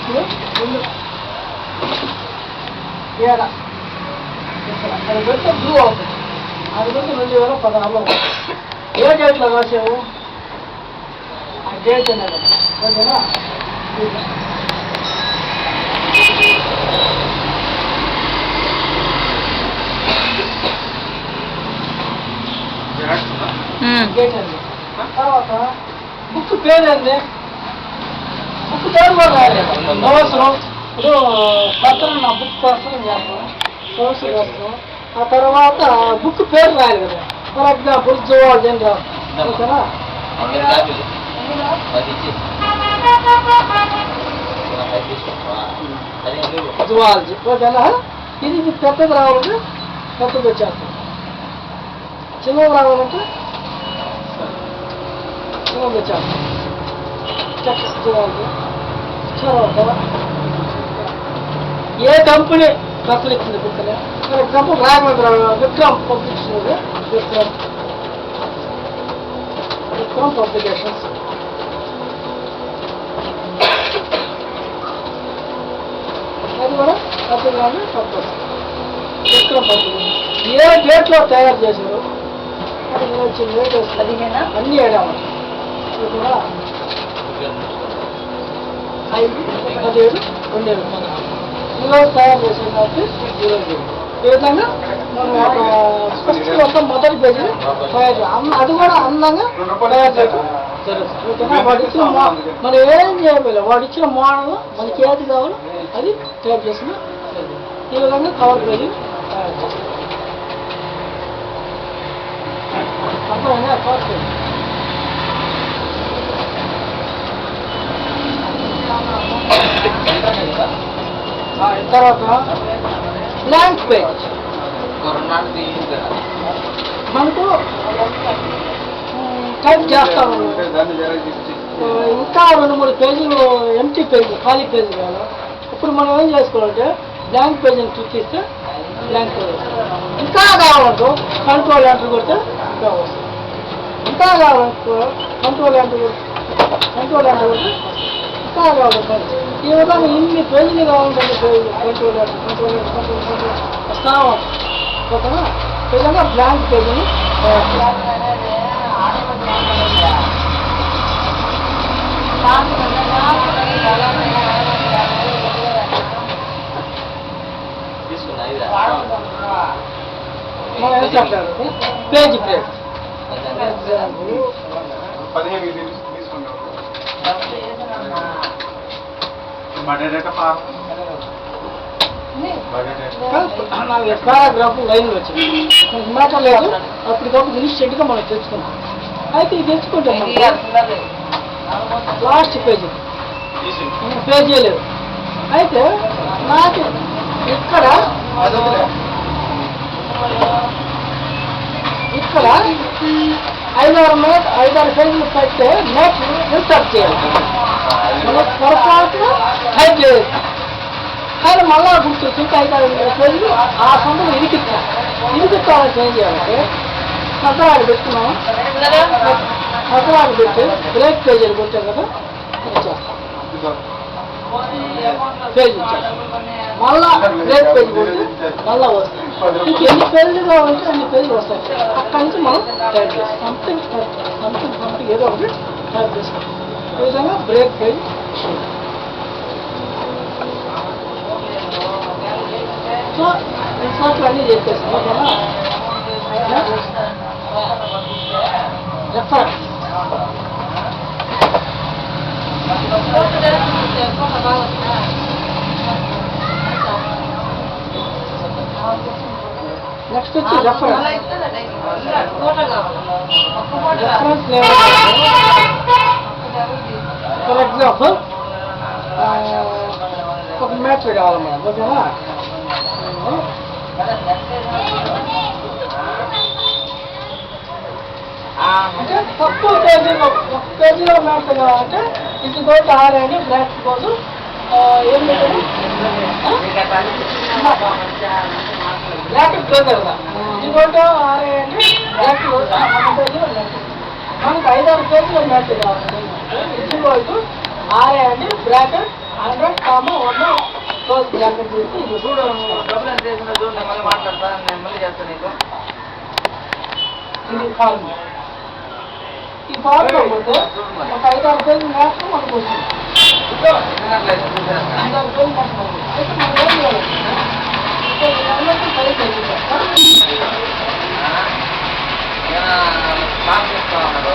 ఇప్పుడు ఏడ అది పెడితే బ్లూ అవుతుంది. అది పెడితే 2016లో ఏ డేట్లో రాసావు ఆ డేట్ అనేది ఓకేనా. డేట్ అండి. తర్వాత బుక్ పేరు అండి, బుక్ పేరు కూడా రాయాలి. సంవత్సరం ఇప్పుడు పత్రం నా బుక్ పత్రం చేస్తాం, సంవత్సరం చేస్తాం. ఆ తర్వాత బుక్ పేరు రాయాలి కదా. ఫర్ ఎగ్జాంపుల్ జువాలజీ అని రాస్తాం ఓకేనా. జువాలజీ ఓకేనా. ఇది పెద్దది రావాలంటే పెద్దది వచ్చేస్తాం, చిన్నది రావాలంటే చిన్నది వచ్చేస్తాం. జువాలజీ తర్వాత ఏ కంపెనీ ప్రశ్న ఇచ్చింది బుక్ని. For example Rajahmundry Vikram publication, Vikram publications. అది కూడా పద్ధతిగానే పద్ధతి విక్రమ్ పబ్లికేషన్. ఏ డేట్లో తయారు చేశారు అది వచ్చింది అన్నీ ఏడాలి కూడా 5/17/2020 ఈరోజు తయారు చేసిన కాబట్టి ఈరోజు ఈ విధంగా మనం ఫస్ట్ మొత్తం మొదటి పేజీ తయారు చేయాలి. అది కూడా అందంగా తయారు చేయడం జరుగుతుంది ఓకేనా. వాడు ఇచ్చిన మనం ఏం చేయలేదు, వాడు ఇచ్చిన మోడల్ మనకి ఏది కావాలో అది తయారు చేసిన ఈ విధంగా కవర్ పేజీ తయారు చేస్తాం. అర్థమైందా కవర్ పేజీ. తర్వాత బ్లాంక్ పేజ్ మనకు టైప్ చేస్తాము. ఇంకా 2-3 పేజీలు ఎంటీ పేజీ ఖాళీ పేజీ కాదు. ఇప్పుడు మనం ఏం చేసుకోవాలంటే బ్లాంక్ పేజీని క్లిక్ ఇస్తే బ్లాంక్ పేజ్ ఇంకా కావాలంటూ కంట్రోల్ ఎంటర్ కొడితే ఇంకా వస్తుంది. ఇంకా కావాలంటూ కంట్రోల్ ఎంటర్ కొడితే ఇంకా కావాలి. ఈ విధంగా ఇన్ని పేజీలు కావాలంటే కంట్రోల్ వస్తాం ఓకేనా. ఈ విధంగా బ్లాంక్ పేజీని మనం ఏం చెప్తారు పేజీ బ్రేక్. పారాగ్రాఫ్ లైన్లు వచ్చింది మాట లేదు, అప్పటికప్పుడు ఇన్స్టెంట్గా మనం తెచ్చుకుంటాం. అయితే ఇది తెచ్చుకుంటాం లాస్ట్ పేజీ లేదు. అయితే నాకు ఇక్కడ 5-6 పేజీలు పెడితే నెక్స్ట్ ఇన్సర్ట్ చేయాలి. మనం పొరపాటున టైప్ చేయదు కానీ మళ్ళా గుర్తొచ్చి 5-6 పేజీలు ఆ సొంతలు ఇరికిచ్చాలని ఏం చేయాలంటే సతరాడు పెట్టుకున్నాము. సతరాడు పెట్టి బ్రేక్ పేజీలు కొట్టాం కదా ఇచ్చేస్తాం, పేజీ ఇచ్చేస్తాం. మళ్ళా బ్రేక్ పేజీ కొట్టి మళ్ళా వస్తాయి. ఇంక ఎన్ని పేజీలు కావాలంటే అన్ని పేజీలు వస్తాయి. అక్కడి నుంచి మనం టైప్ చేస్తాం, సంథింగ్ ఏదో ఒకటి టైప్ చేస్తాం. ఈ విధంగా బ్రేక్ పేజ్. సో ఇన్సర్ట్లు అన్నీ చెప్పేస్తాం ఓకేనా. రెఫరెన్స్ నెక్స్ట్ వచ్చి రెఫరెన్స్. ఫర్ ఎగ్జాంపుల్ ఒక మ్యాటర్ కావాలి మనం ఓకేనా. అంటే తక్కువ పేజీలో 1 పేజీలో మ్యాటర్ కావాలంటే ఇది తోటి ఆరేని బ్లాక్ కోసం ఏం పెట్టారు బ్లాకెట్ పేపర్ కదా. ఇది తోటి ఆరేని బ్లాక్ మనకు 5-6 పేజీలో మ్యాటర్ కావాలి. ఇది తోటి ఆరేని బ్రాకెట్ 100, 1 క్లోజ్ బ్రాకెట్ చేసి ఇది చూడు డబ్బులు ఎంత చేసినా చూడు, నేను మళ్ళీ మాట్లాడతా, నేను మళ్ళీ చేస్తాను నీకు. ఇది ఫార్ములా. ఈ ఫార్ములా పోతే ఒక 5-6 పేజీలు మాత్రం మనకు వస్తుంది. 5-6 పేజీలు మాత్రం అయితే మనం ఏం చేయాలి? అందరికీ సరి చేయాలి. పాస్ చేస్తా ఉన్నాడు.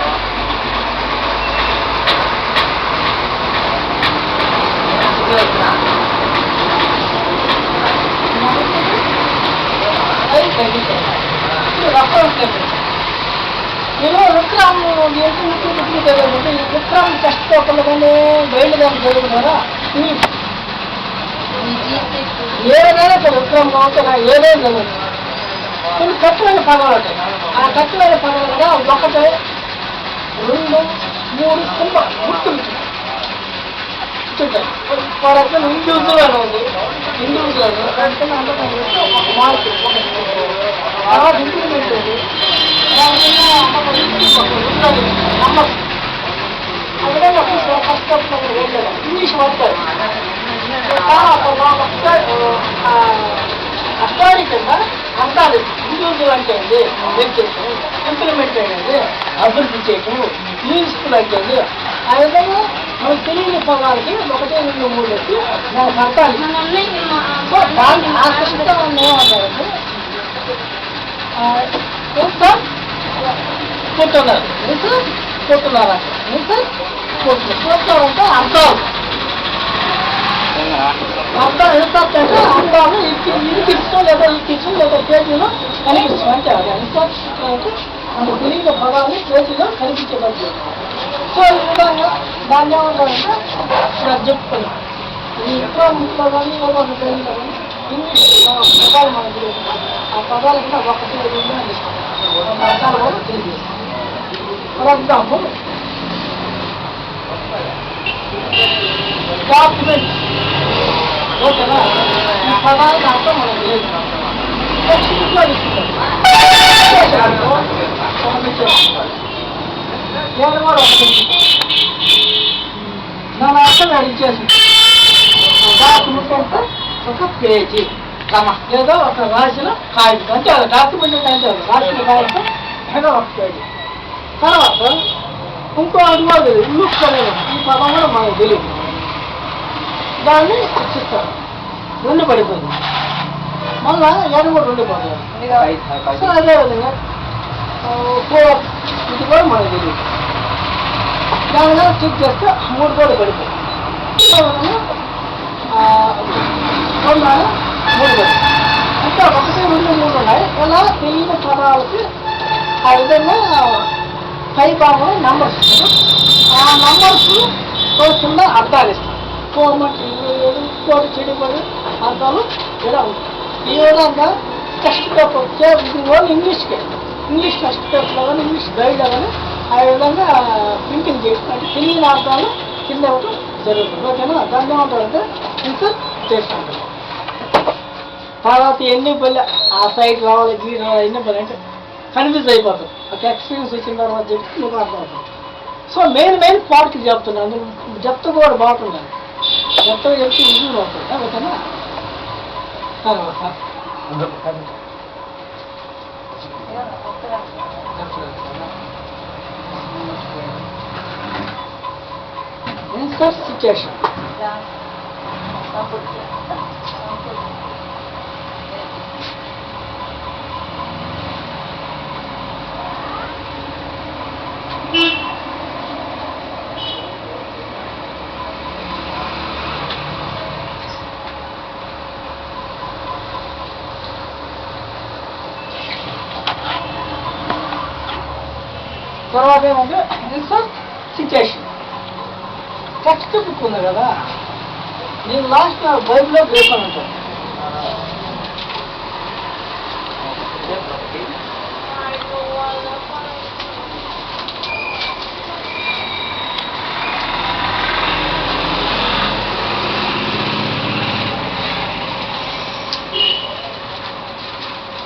నేను విక్రమ్ విక్రమ్ టెస్ట్ పేపర్లు కానీ బయలు కానీ చదువుకున్నారా ఏదైనా సరే విక్రమ్ అవుతున్నా ఏదైనా చదువు కొన్ని కట్టుమైన పదాలు ఉంటాయి. ఆ కట్టుమైన పదాలుగా 1, 2, 3 కుంభ గుర్తులు ఫర్ ఎగ్జాంపుల్ ఇండివిజువల్ అని ఉంది. ఇండివిజువల్ ఒక మార్క్ తర్వాత ఇంప్లిమెంట్ ఉంది. నంబర్ అదే ఫస్ట్ ఇంగ్లీష్ వాడతారు. అస్టారీ కింద అర్థాలు ఇండివిజువల్ అంటే అండి వ్యక్తిత్వం, ఇంప్లిమెంట్ అయ్యేది అభివృద్ధి చేయటం, యూస్ఫుల్ అంటే ఆ విధంగా మనకు తెలియని పదాలకి 1, 2, 3 వచ్చి దానికి అర్థాలు. సో దాన్ని ఆ పుస్తకాన్ని ఏమంటారంటే కూర్చున్నారు కూర్చున్నారా కూర్చున్నారంటే అర్థాలు. అర్థం ఇన్సర్ట్ అంటే అర్థాలు ఇరికించడం లేదా పేజీలో కనిపించడం అంటే అది ఇన్సర్ట్ అంటే మనకు తెలియని పదాన్ని పేజీలో కనిపించబడుతుంది. సో ఈ విధంగా దాన్ని ఏమంటారంటే చెప్పుకొని ఈ ఇంట్లో కానీ ఏదో ఒక పేజీలో కానీ ఇంగ్లీష్ పదాలు మనకు తెలియదు. ఆ పదాల కింద 1, 2 అని ఇస్తాం. అర్థాలు కూడా తెలియదు. ఫర్ ఎగ్జాంపుల్ డాక్యుమెంట్ ఓకేనా, ఈ పదాలకు అర్థం మనకు తెలియదు. నెక్స్ట్ ఇంట్లో ఇస్తుంది నేను కూడా దాని అర్థం అడిగేసి డాక్యుమెంట్ అంటే ఒక పేజీ ఏదో ఒక రాసిన కాగితం అంటే అది డాక్యుమెంట్ అంటే రాసిన కాగితం ఏదో ఒక పేజీ. తర్వాత ఇంకో అది కూడా తెలియదు ఇల్లుకోలేదు, ఈ పదం కూడా మనకు తెలియదు. దాన్ని శిక్షిస్తారు, 2 పడిపోయింది. మళ్ళా 2 కూడా 2 పోతుంది. సో అదేవిధంగా ఇది కూడా మనకు తెలియదు. దానిలో చెక్ చేస్తే 3 కూడా పడిపోయింది. కొన్నాను 3 పడిపోయింది. ఇంకా 1, 2, 3 ఉన్నాయి. ఇలా తెలియని పదాలకి ఆ విధంగా పై భాగంలో నంబర్స్ ఇస్తారు. ఆ నంబర్స్ కింద అర్థాలు ఇస్తారు. కోమటి కోటి చెడిపడి అర్థాలు ఇలా ఉంటాయి. ఈ విధంగా టెక్స్ట్ పేపర్ ఇది ఓన్లీ ఇంగ్లీష్కే, ఇంగ్లీష్ టెక్స్ట్ పేపర్లో కానీ ఇంగ్లీష్ గైడ్లో కానీ ఆ విధంగా ప్రింటింగ్ చేయడం అంటే తెలియని అర్థాలు కింద ఇవ్వటం జరుగుతుంది. ఓకేనా, దాన్ని ఏమంటారంటే ఇన్సర్ట్ చేసుకుంటారు. తర్వాత ఎన్ని పల్లె ఆ సైడ్ రావాలి గీరు రావాలి ఎన్ని పల్లె అంటే కన్ఫ్యూజ్ అయిపోతాం. ఒక ఎక్స్పీరియన్స్ వచ్చిన తర్వాత చెప్తే మీకు అర్థమవుతుంది. సో మెయిన్ పార్ట్కి చెప్తున్నాను, చెప్తూ కూడా బాగుంటుందండి. చెప్తూ చెప్తే ఈజీగా అవుతుంది. ఓకేనా, తర్వాత ఇన్సర్ట్ సిచ్యుయేషన్. తర్వాత ఏమంటే ఇన్సర్ట్ సిచ్యుయేషన్. టెక్స్ట్ బుక్ ఉంది కదా, నేను లాస్ట్ బైబిల్లో గ్రేప్ అని ఉంటాను.